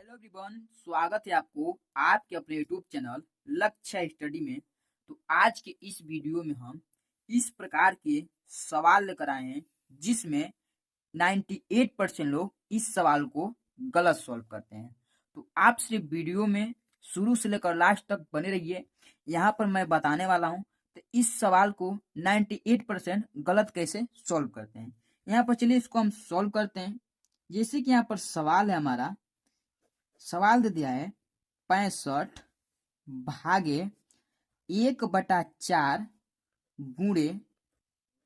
Hello everyone, स्वागत है आपको आपके अपने यूट्यूब चैनल लक्ष्य स्टडी में। तो आज के इस वीडियो में हम इस प्रकार के सवाल लेकर आए हैं जिसमें 98% लोग इस सवाल को गलत सॉल्व करते हैं। तो आप सिर्फ वीडियो में शुरू से लेकर लास्ट तक बने रहिए। यहाँ पर मैं बताने वाला हूँ तो इस सवाल को 98% गलत कैसे सॉल्व करते हैं। यहाँ पर चलिए इसको हम सॉल्व करते हैं। जैसे कि यहाँ पर सवाल है, हमारा सवाल दे दिया है 65 भागे 1/4 गुणे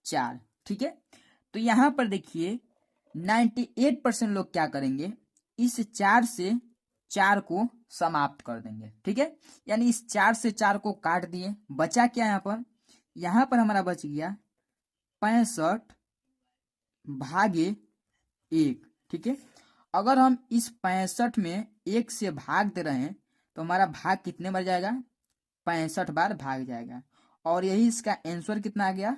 4। ठीक है, तो यहाँ पर देखिए 98% लोग क्या करेंगे, इस 4 से 4 को समाप्त कर देंगे। ठीक है, यानी इस 4 से 4 को काट दिए, बचा क्या यहाँ पर हमारा बच गया 65 भागे 1। ठीक है, अगर हम इस 65 में 1 से भाग दे रहे हैं तो हमारा भाग कितने बार जाएगा, 65 बार भाग जाएगा। और यही इसका आंसर कितना आ गया,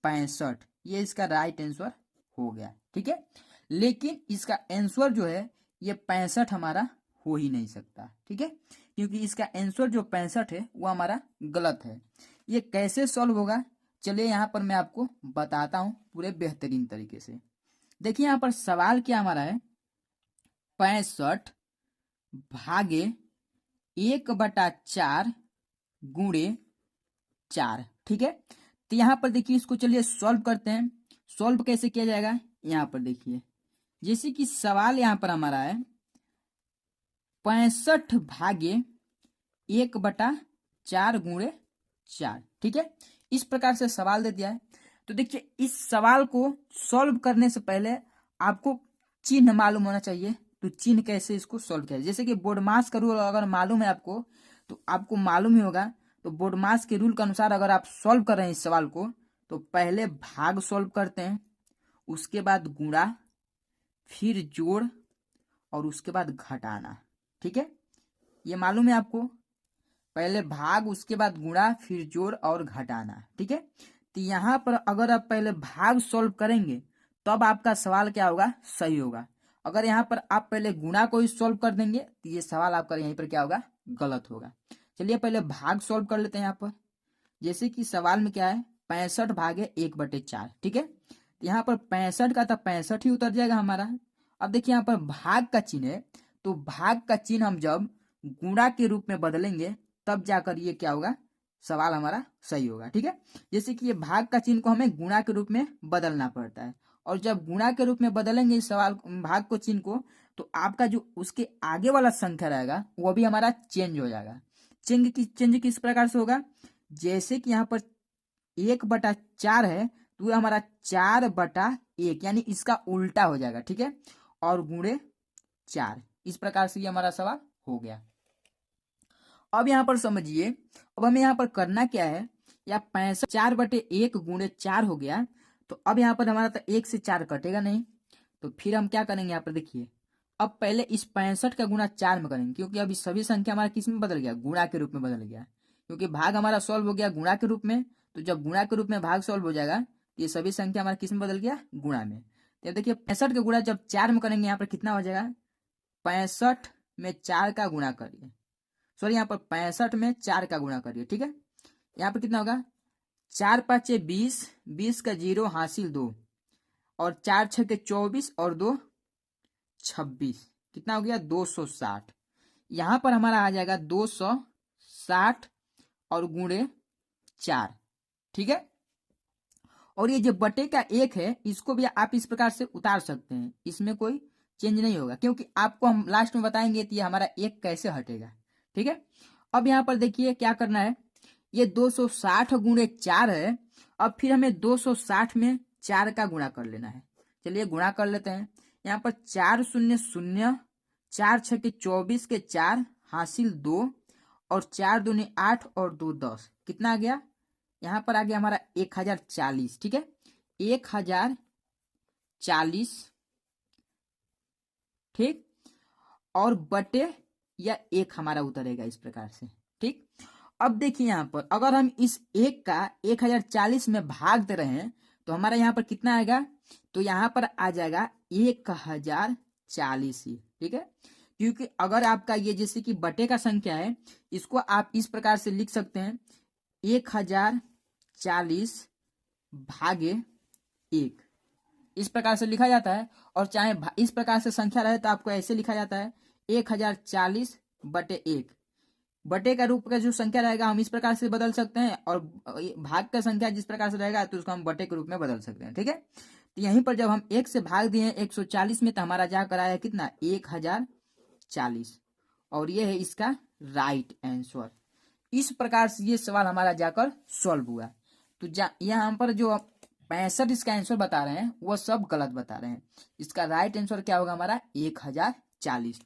65। ये इसका राइट आंसर हो गया। ठीक है, लेकिन इसका आंसर जो है ये 65 हमारा हो ही नहीं सकता। ठीक है, क्योंकि इसका आंसर जो 65 है वो हमारा गलत है। ये कैसे सॉल्व होगा, चलिए यहाँ पर मैं आपको बताता हूँ पूरे बेहतरीन तरीके से। देखिए यहाँ पर सवाल क्या हमारा है, 65 भागे 1/4 गुणे 4। ठीक है, तो यहाँ पर देखिए इसको चलिए सॉल्व करते हैं। सॉल्व कैसे किया जाएगा, यहाँ पर देखिए जैसे कि सवाल यहाँ पर हमारा है 65 भागे 1/4 गुणे 4। ठीक है, इस प्रकार से सवाल दे दिया है। तो देखिए इस सवाल को सॉल्व करने से पहले आपको चिन्ह मालूम होना चाहिए। तो चिन्ह कैसे इसको सॉल्व किया, जैसे कि बोर्डमास का रूल अगर मालूम है आपको तो आपको मालूम ही होगा। तो बोर्डमास के रूल के अनुसार अगर आप सॉल्व कर रहे हैं इस सवाल को तो पहले भाग सॉल्व करते हैं, उसके बाद गुणा, फिर जोड़ और उसके बाद घटाना। ठीक है, ये मालूम है आपको, पहले भाग उसके बाद गुणा फिर जोड़ और घटाना। ठीक है, तो यहाँ पर अगर आप पहले भाग सॉल्व करेंगे तब आपका सवाल क्या होगा, सही होगा। अगर यहाँ पर आप पहले गुणा को ही सॉल्व कर देंगे तो ये सवाल आपका यहीं पर क्या होगा, गलत होगा। चलिए पहले भाग सॉल्व कर लेते हैं। यहाँ पर जैसे कि सवाल में क्या है, 65 भागे 1/4। ठीक है, यहाँ पर 65 का था 65 ही उतर जाएगा हमारा। अब देखिए यहाँ पर भाग का चिन्ह है, तो भाग का चिन्ह हम जब गुणा के रूप में बदलेंगे तब जाकर ये क्या होगा, सवाल हमारा सही होगा। ठीक है, जैसे कि ये भाग का चिन्ह को हमें गुणा के रूप में बदलना पड़ता है, और जब गुणा के रूप में बदलेंगे इस सवाल भाग को चिन्ह को तो आपका जो उसके आगे वाला संख्या रहेगा वो भी हमारा चेंज हो जाएगा। चेंज किस प्रकार से होगा, जैसे कि यहाँ पर 1/4 है तो ये हमारा 4/1 यानी इसका उल्टा हो जाएगा। ठीक है, और गुणे 4, इस प्रकार से ये हमारा सवाल हो गया। अब यहाँ पर समझिए, अब हमें यहाँ पर करना क्या है, या 65 4/1 गुणे 4 हो गया। तो अब यहाँ पर हमारा तो 1 से 4 कटेगा नहीं, तो फिर हम क्या करेंगे, यहाँ पर देखिए अब पहले इस 65 का गुणा 4 में करेंगे, क्योंकि अभी सभी संख्या हमारा किस में बदल गया, गुणा के रूप में बदल गया। क्योंकि भाग हमारा सॉल्व हो गया गुणा के रूप में, तो जब गुणा के रूप में भाग सॉल्व हो जाएगा तो ये सभी संख्या हमारा किस में बदल गया, गुणा में। तो देखिए 65 का गुणा जब 4 में करेंगे यहाँ पर कितना हो जाएगा, 65 में 4 का गुणा करिए, सॉरी यहाँ पर 65 में 4 का गुणा करिए। ठीक है, यहाँ पर कितना होगा, 4 5 20, 20 का 0 हासिल 2, और 4 6 24 और 2 26, कितना हो गया 260। यहां पर हमारा आ जाएगा 260 और गुणे 4। ठीक है, और ये जो बटे का 1 है इसको भी आप इस प्रकार से उतार सकते हैं, इसमें कोई चेंज नहीं होगा, क्योंकि आपको हम लास्ट में बताएंगे कि ये हमारा 1 कैसे हटेगा। ठीक है, अब यहाँ पर देखिए क्या करना है, ये 260 गुणे 4 है। अब फिर हमें 260 में 4 का गुणा कर लेना है। चलिए गुणा कर लेते हैं। यहाँ पर 4 0 0, 4 6 24 के 4 हासिल 2, और 4 दूनी 8 और 2 10, कितना आ गया, यहाँ पर आ गया हमारा 1040। ठीक है, 1040। ठीक, और बटे या 1 हमारा उतरेगा इस प्रकार से। ठीक, अब देखिए यहाँ पर अगर हम इस 1 का 1040 में भाग दे रहे हैं तो हमारा यहाँ पर कितना आएगा, तो यहाँ पर आ जाएगा 1040 ही। ठीक है, क्योंकि अगर आपका ये जैसे कि बटे का संख्या है, इसको आप इस प्रकार से लिख सकते हैं 1040 भागे 1, इस प्रकार से लिखा जाता है। और चाहे इस प्रकार से संख्या रहे तो आपको ऐसे लिखा जाता है 1040 बटे 1। बटे का रूप का जो संख्या रहेगा हम इस प्रकार से बदल सकते हैं, और भाग का संख्या जिस प्रकार से रहेगा तो उसको हम बटे के रूप में बदल सकते हैं। ठीक है, तो यहीं पर जब हम 1 से भाग दिए 140 में, तो हमारा जाकर आया कितना 1040, और ये है इसका राइट आंसर। इस प्रकार से ये सवाल हमारा जाकर सॉल्व हुआ। तो यहाँ पर जो 65 इसका आंसर बता रहे हैं वो सब गलत बता रहे हैं। इसका राइट आंसर क्या होगा हमारा 1040।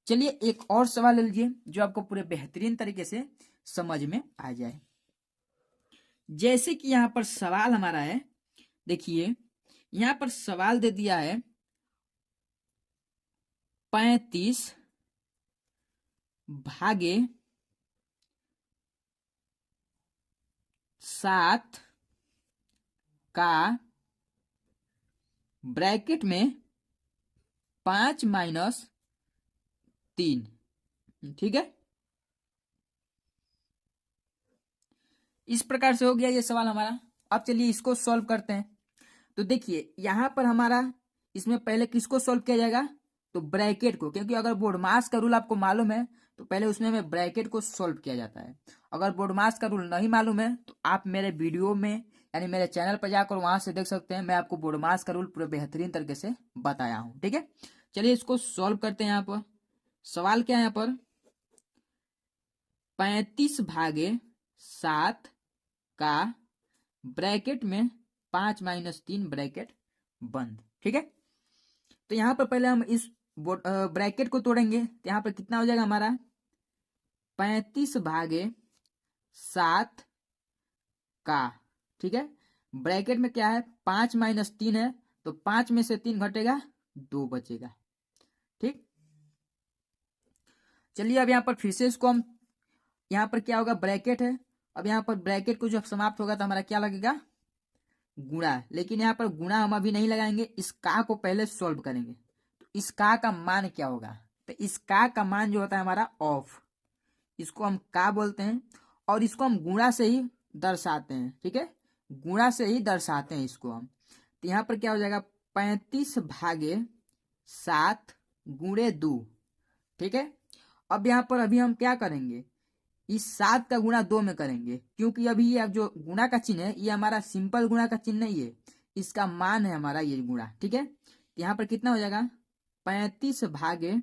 चलिए एक और सवाल ले लीजिए जो आपको पूरे बेहतरीन तरीके से समझ में आ जाए। जैसे कि यहाँ पर सवाल हमारा है, देखिए यहाँ पर सवाल दे दिया है 35 भागे 7 का ब्रैकेट में 5 माइनस 3। ठीक है, इस प्रकार से हो गया ये सवाल हमारा। अब चलिए इसको सॉल्व करते हैं। तो देखिए यहां पर हमारा इसमें पहले किसको सॉल्व किया जाएगा, तो ब्रैकेट को, क्योंकि अगर बोर्डमास का रूल आपको मालूम है तो पहले उसमें में ब्रैकेट को सॉल्व किया जाता है। अगर बोर्डमास का रूल नहीं मालूम है तो आप मेरे वीडियो में यानी मेरे चैनल पर जाकर वहां से देख सकते हैं, मैं आपको बोर्डमास का रूल पूरे बेहतरीन तरीके से बताया हूं। ठीक है, चलिए इसको सॉल्व करते हैं। यहाँ पर सवाल क्या है, यहाँ पर 35 भागे 7 का ब्रैकेट में 5 माइनस 3 ब्रैकेट बंद। ठीक है, तो यहां पर पहले हम इस ब्रैकेट को तोड़ेंगे। तो यहां पर कितना हो जाएगा हमारा 35 भागे 7 का, ठीक है, ब्रैकेट में क्या है 5 माइनस 3 है, तो 5 में से 3 घटेगा 2 बचेगा। ठीक, चलिए अब यहाँ पर फिर से इसको हम, यहाँ पर क्या होगा ब्रैकेट है, अब यहाँ पर ब्रैकेट को जब समाप्त होगा तो हमारा क्या लगेगा गुणा। लेकिन यहाँ पर गुणा हम अभी नहीं लगाएंगे, इस का को पहले सॉल्व करेंगे। तो इस का मान क्या होगा, तो इस का मान जो होता है हमारा ऑफ, इसको हम का बोलते हैं, और इसको हम गुणा से ही दर्शाते हैं। ठीक है, गुणा से ही दर्शाते हैं इसको हम। तो यहाँ पर क्या हो जाएगा 35 भागे 7 गुणे 2। ठीक है, अब यहाँ पर अभी हम क्या करेंगे, इस 7 का गुणा 2 में करेंगे, क्योंकि अभी ये जो गुणा का चिन्ह है ये हमारा सिंपल गुणा का चिन्ह नहीं है, इसका मान है हमारा ये गुणा। ठीक है, तो यहाँ पर कितना हो जाएगा 35 भागे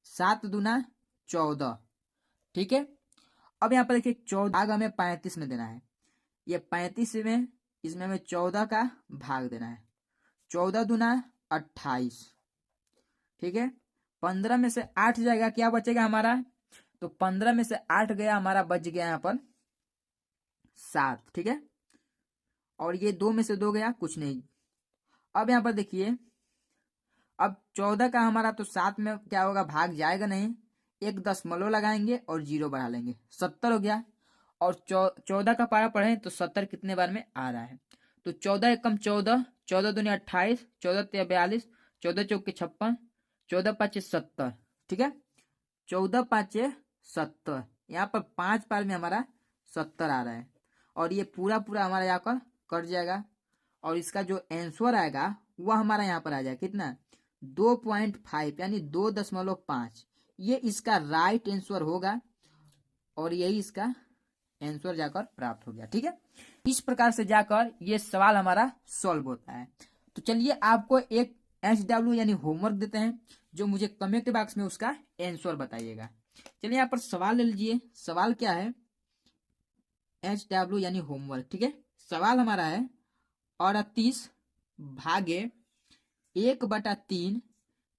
7 दूना 14। ठीक है, अब यहाँ पर देखिए 14 भाग हमें 35 में देना है, ये 35 में इसमें हमें 14 का भाग देना है, 14 दूना 28। ठीक है, 15 में से 8 जाएगा, क्या बचेगा हमारा, तो 15 में से 8 गया हमारा, बच गया यहाँ पर 7। ठीक है, और ये 2 में से 2 गया, कुछ नहीं। अब यहाँ पर देखिए अब 14 का हमारा तो 7 में क्या होगा भाग जाएगा नहीं, एक दशमलव लगाएंगे और 0 बढ़ा लेंगे, 70 हो गया। और 14 का पारा पढ़े तो 70 कितने बार में आ रहा है, तो 14 एकम 14, 14 दूनी 28, 14 तिया 42, 14 चौके 56, 14 पाँचे 70। ठीक है, 14 पाँचे 70, यहाँ पर 5 बार में हमारा 70 आ रहा है, और ये पूरा पूरा हमारा यहाँ पर कट जाएगा, और इसका जो आंसर आएगा वह हमारा यहाँ पर आ जाएगा कितना 2.5 यानी 2.5। ये इसका राइट आंसर होगा, और यही इसका आंसर जाकर प्राप्त हो गया। ठीक है, इस प्रकार से जाकर ये सवाल हमारा सॉल्व होता है। तो चलिए आपको एक HW यानी होमवर्क देते हैं, जो मुझे कमेंट बॉक्स में उसका आंसर बताइएगा। चलिए यहाँ पर सवाल ले लीजिए। सवाल क्या है, HW यानी होमवर्क। ठीक है, सवाल हमारा है 38 भागे 1/3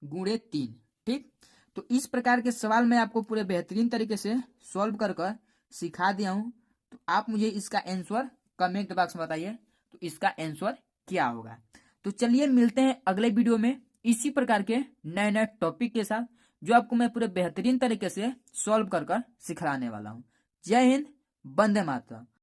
गुणे 3। ठीक, तो इस प्रकार के सवाल मैं आपको पूरे बेहतरीन तरीके से सॉल्व कर सिखा दिया हूं। तो आप मुझे इसका आंसर कमेंट बॉक्स में बताइए, तो इसका आंसर क्या होगा। तो चलिए मिलते हैं अगले वीडियो में इसी प्रकार के नए नए टॉपिक के साथ, जो आपको मैं पूरे बेहतरीन तरीके से सॉल्व कर सिखाने वाला हूं। जय हिंद, वंदे मातरम।